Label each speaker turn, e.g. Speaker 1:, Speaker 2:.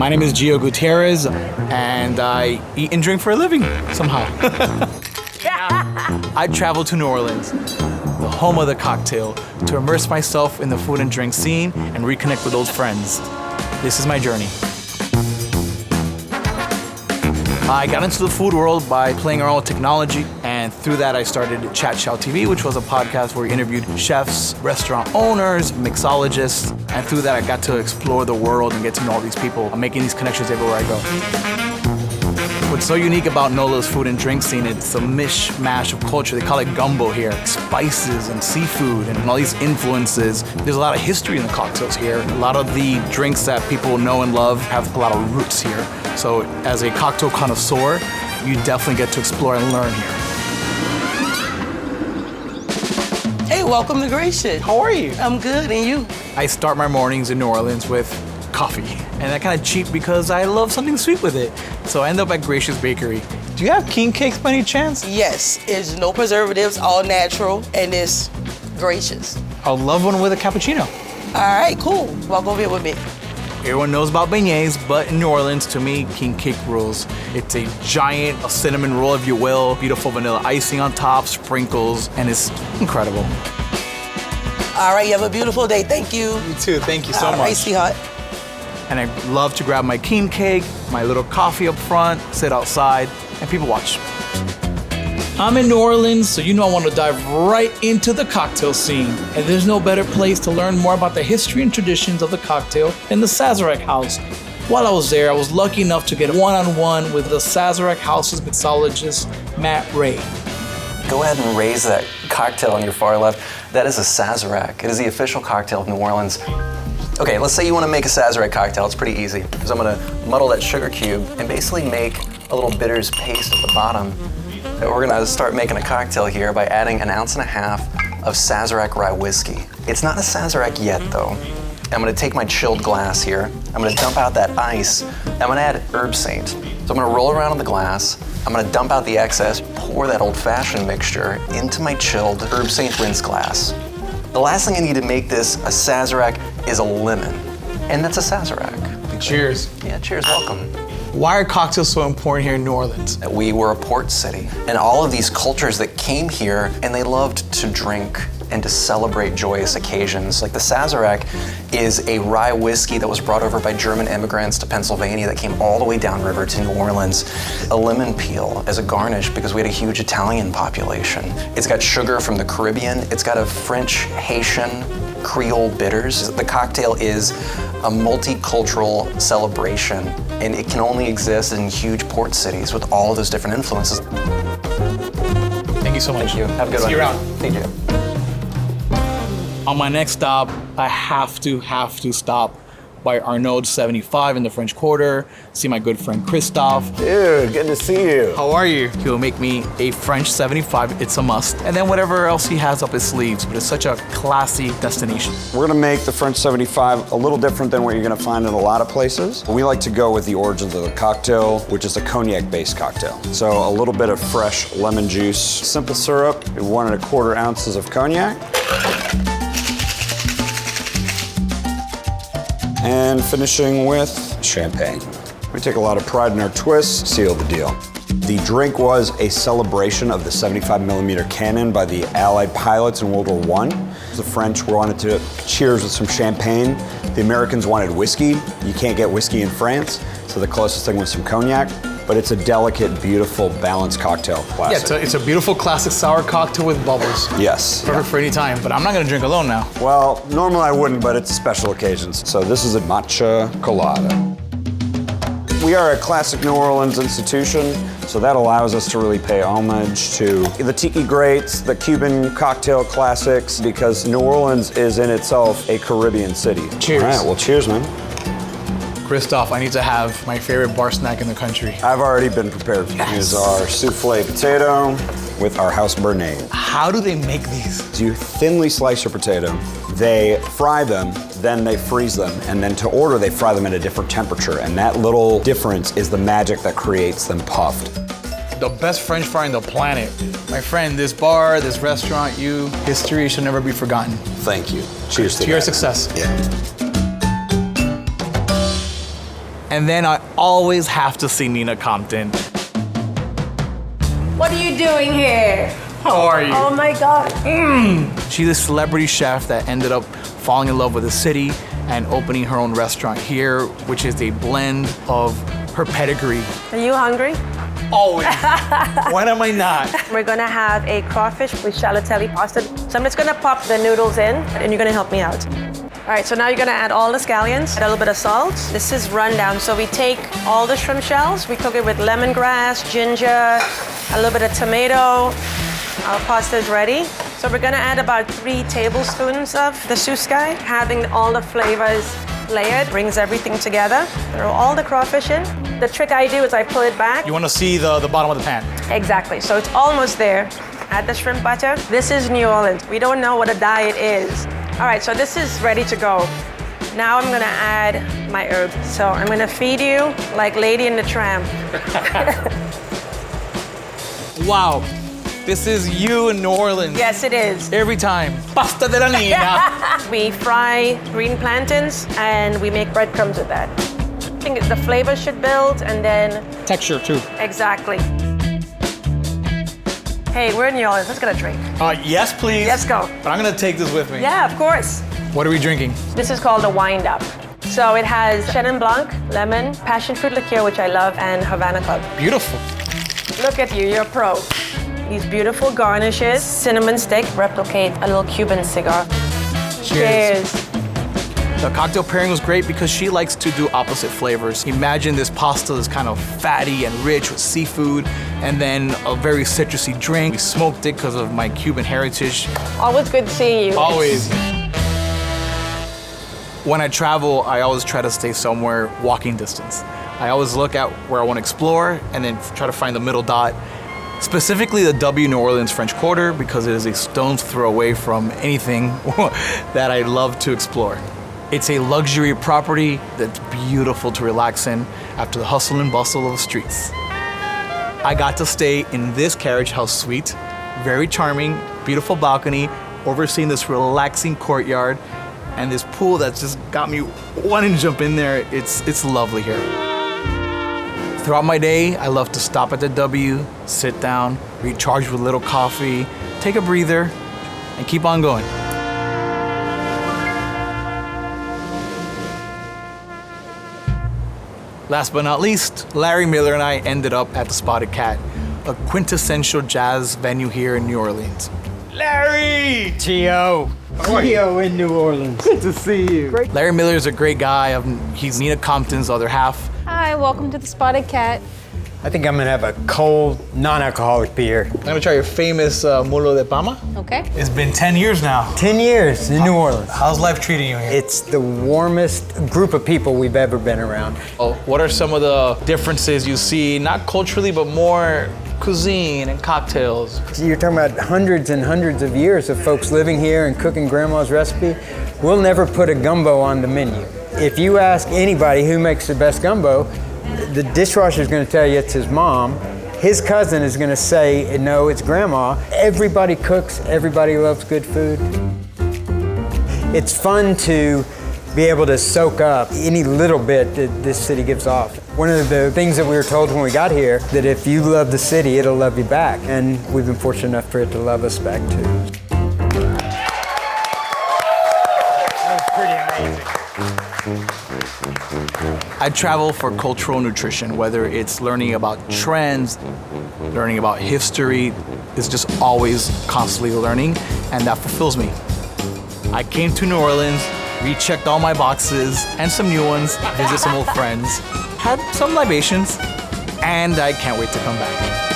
Speaker 1: My name is Gio Gutierrez, and I eat and drink for a living, somehow. I traveled to New Orleans, the home of the cocktail, to immerse myself in the food and drink scene and reconnect with old friends. This is my journey. I got into the food world by playing around with technology, and through that I started Chat Chow TV, which was a podcast where we interviewed chefs, restaurant owners, mixologists, and through that I got to explore the world and get to know all these people. I'm making these connections everywhere I go. What's so unique about Nola's food and drink scene, it's a mishmash of culture. They call it gumbo here. Spices and seafood and all these influences. There's a lot of history in the cocktails here. A lot of the drinks that people know and love have a lot of roots here. So as a cocktail connoisseur, you definitely get to explore and learn here.
Speaker 2: Hey, welcome to Gracious.
Speaker 1: How are you?
Speaker 2: I'm good, and you?
Speaker 1: I start my mornings in New Orleans with coffee. And I kind of cheat because I love something sweet with it. So I end up at Gracious Bakery. Do you have king cakes by any chance?
Speaker 2: Yes, it's no preservatives, all natural, and it's Gracious.
Speaker 1: I'll love one with a cappuccino.
Speaker 2: All right, cool. Walk over here with me.
Speaker 1: Everyone knows about beignets, but in New Orleans, to me, king cake rules. It's a giant cinnamon roll, if you will, beautiful vanilla icing on top, sprinkles, and it's incredible.
Speaker 2: All right, you have a beautiful day. Thank you.
Speaker 1: You too, thank you so
Speaker 2: All
Speaker 1: much.
Speaker 2: right, sweetheart.
Speaker 1: And I love to grab my king cake, my little coffee up front, sit outside, and people watch. I'm in New Orleans, so you know I want to dive right into the cocktail scene. And there's no better place to learn more about the history and traditions of the cocktail than the Sazerac House. While I was there, I was lucky enough to get one-on-one with the Sazerac House's mixologist, Matt Ray.
Speaker 3: Go ahead and raise that cocktail on your far left. That is a Sazerac. It is the official cocktail of New Orleans. Okay, let's say you want to make a Sazerac cocktail. It's pretty easy. So I'm going to muddle that sugar cube and basically make a little bitters paste at the bottom. We're gonna start making a cocktail here by adding 1.5 ounces of Sazerac rye whiskey. It's not a Sazerac yet though. I'm gonna take my chilled glass here. I'm gonna dump out that ice. I'm gonna add herb saint. So I'm gonna roll around in the glass. I'm gonna dump out the excess, pour that old-fashioned mixture into my chilled herb saint rinse glass. The last thing I need to make this a Sazerac is a lemon. And that's a Sazerac.
Speaker 1: Cheers.
Speaker 3: Yeah, cheers, welcome.
Speaker 1: Why are cocktails so important here in New Orleans?
Speaker 3: We were a port city, and all of these cultures that came here, and they loved to drink and to celebrate joyous occasions. Like the Sazerac is a rye whiskey that was brought over by German immigrants to Pennsylvania that came all the way downriver to New Orleans. A lemon peel as a garnish because we had a huge Italian population. It's got sugar from the Caribbean. It's got a French, Haitian, Creole bitters. The cocktail is a multicultural celebration, and it can only exist in huge port cities with all of those different influences.
Speaker 1: Thank you so much.
Speaker 3: Thank you. Have a good one.
Speaker 1: See you around.
Speaker 3: Thank you.
Speaker 1: On my next stop, I have to stop by Arnaud 75 in the French Quarter, see my good friend Christophe.
Speaker 4: Dude, good to see you.
Speaker 1: How are you? He'll make me a French 75, it's a must. And then whatever else he has up his sleeves, but it's such a classy destination.
Speaker 4: We're gonna make the French 75 a little different than what you're gonna find in a lot of places. We like to go with the origins of the cocktail, which is a cognac-based cocktail. So a little bit of fresh lemon juice, simple syrup, 1.25 ounces of cognac. And finishing with champagne. We take a lot of pride in our twists, seal the deal. The drink was a celebration of the 75mm cannon by the Allied pilots in World War I. The French wanted to cheers with some champagne. The Americans wanted whiskey. You can't get whiskey in France, so the closest thing was some cognac. But it's a delicate, beautiful, balanced cocktail. Classic.
Speaker 1: Yeah, it's a beautiful classic sour cocktail with bubbles.
Speaker 4: Yes.
Speaker 1: Perfect for any time, but I'm not gonna drink alone now.
Speaker 4: Well, normally I wouldn't, but it's special occasions. So this is a matcha colada. We are a classic New Orleans institution, so that allows us to really pay homage to the tiki greats, the Cuban cocktail classics, because New Orleans is in itself a Caribbean city.
Speaker 1: Cheers.
Speaker 4: All right, well, cheers, man.
Speaker 1: Christophe, I need to have my favorite bar snack in the country.
Speaker 4: I've already been prepared. Here's our souffle potato with our house béarnaise.
Speaker 1: How do they make these?
Speaker 4: So you thinly slice your potato, they fry them, then they freeze them, and then to order they fry them at a different temperature, and that little difference is the magic that creates them puffed.
Speaker 1: The best French fry on the planet. My friend, this bar, this restaurant, history should never be forgotten.
Speaker 4: Thank you. Cheers to
Speaker 1: To your
Speaker 4: that.
Speaker 1: success.
Speaker 4: Yeah.
Speaker 1: And then I always have to see Nina Compton.
Speaker 5: What are you doing here?
Speaker 1: How are you?
Speaker 5: Oh my God.
Speaker 1: She's a celebrity chef that ended up falling in love with the city and opening her own restaurant here, which is a blend of her pedigree.
Speaker 5: Are you hungry?
Speaker 1: Always. When am I not?
Speaker 5: We're gonna have a crawfish with shallotelli pasta. So I'm just gonna pop the noodles in and you're gonna help me out. All right, so now you're gonna add all the scallions, add a little bit of salt. This is rundown. So we take all the shrimp shells, we cook it with lemongrass, ginger, a little bit of tomato. Our pasta is ready. So we're gonna add about 3 tablespoons of the suskai. Having all the flavors layered brings everything together. Throw all the crawfish in. The trick I do is I pull it back.
Speaker 1: You want to see the bottom of the pan.
Speaker 5: Exactly, so it's almost there. Add the shrimp butter. This is New Orleans. We don't know what a diet is. All right, so this is ready to go. Now I'm gonna add my herbs. So I'm gonna feed you like Lady and the Tramp.
Speaker 1: Wow. This is you in New Orleans.
Speaker 5: Yes, it is.
Speaker 1: Every time. Pasta de la Nina.
Speaker 5: We fry green plantains and we make breadcrumbs with that. I think the flavor should build and then,
Speaker 1: Texture too.
Speaker 5: exactly. Hey, we're in New Orleans, let's get a drink.
Speaker 1: Yes, please.
Speaker 5: Let's go.
Speaker 1: But I'm gonna take this with me.
Speaker 5: Yeah, of course.
Speaker 1: What are we drinking?
Speaker 5: This is called a wind up. So it has Chenin Blanc, lemon, passion fruit liqueur, which I love, and Havana Club.
Speaker 1: Beautiful.
Speaker 5: Look at you, you're a pro. These beautiful garnishes, cinnamon stick, replicate a little Cuban cigar. Cheers.
Speaker 1: The cocktail pairing was great because she likes to do opposite flavors. Imagine this pasta is kind of fatty and rich with seafood, and then a very citrusy drink. We smoked it because of my Cuban heritage.
Speaker 5: Always good seeing you.
Speaker 1: Always. When I travel, I always try to stay somewhere walking distance. I always look at where I want to explore and then try to find the middle dot. Specifically the W New Orleans French Quarter because it is a stone's throw away from anything that I love to explore. It's a luxury property that's beautiful to relax in after the hustle and bustle of the streets. I got to stay in this carriage house suite, very charming, beautiful balcony, overseeing this relaxing courtyard, and this pool that's just got me wanting to jump in there. It's lovely here. Throughout my day, I love to stop at the W, sit down, recharge with a little coffee, take a breather, and keep on going. Last but not least, Larry Miller and I ended up at the Spotted Cat, a quintessential jazz venue here in New Orleans. Larry!
Speaker 6: Gio. Gio in New Orleans.
Speaker 1: Good to see you. Larry Miller is a great guy. He's Nina Compton's other half.
Speaker 7: Hi, welcome to the Spotted Cat.
Speaker 6: I think I'm gonna have a cold, non-alcoholic beer.
Speaker 1: I'm gonna try your famous mulo de pama.
Speaker 7: Okay.
Speaker 1: It's been 10 years now.
Speaker 6: 10 years in New Orleans.
Speaker 1: How's life treating you here?
Speaker 6: It's the warmest group of people we've ever been around.
Speaker 1: What are some of the differences you see, not culturally, but more cuisine and cocktails?
Speaker 6: You're talking about hundreds and hundreds of years of folks living here and cooking grandma's recipe. We'll never put a gumbo on the menu. If you ask anybody who makes the best gumbo, the dishwasher is going to tell you it's his mom. His cousin is going to say, no, it's grandma. Everybody cooks, everybody loves good food. It's fun to be able to soak up any little bit that this city gives off. One of the things that we were told when we got here, that if you love the city, it'll love you back. And we've been fortunate enough for it to love us back too. That was pretty amazing.
Speaker 1: I travel for cultural nutrition, whether it's learning about trends, learning about history. It's just always constantly learning, and that fulfills me. I came to New Orleans, rechecked all my boxes and some new ones, visit some old friends, had some libations, and I can't wait to come back.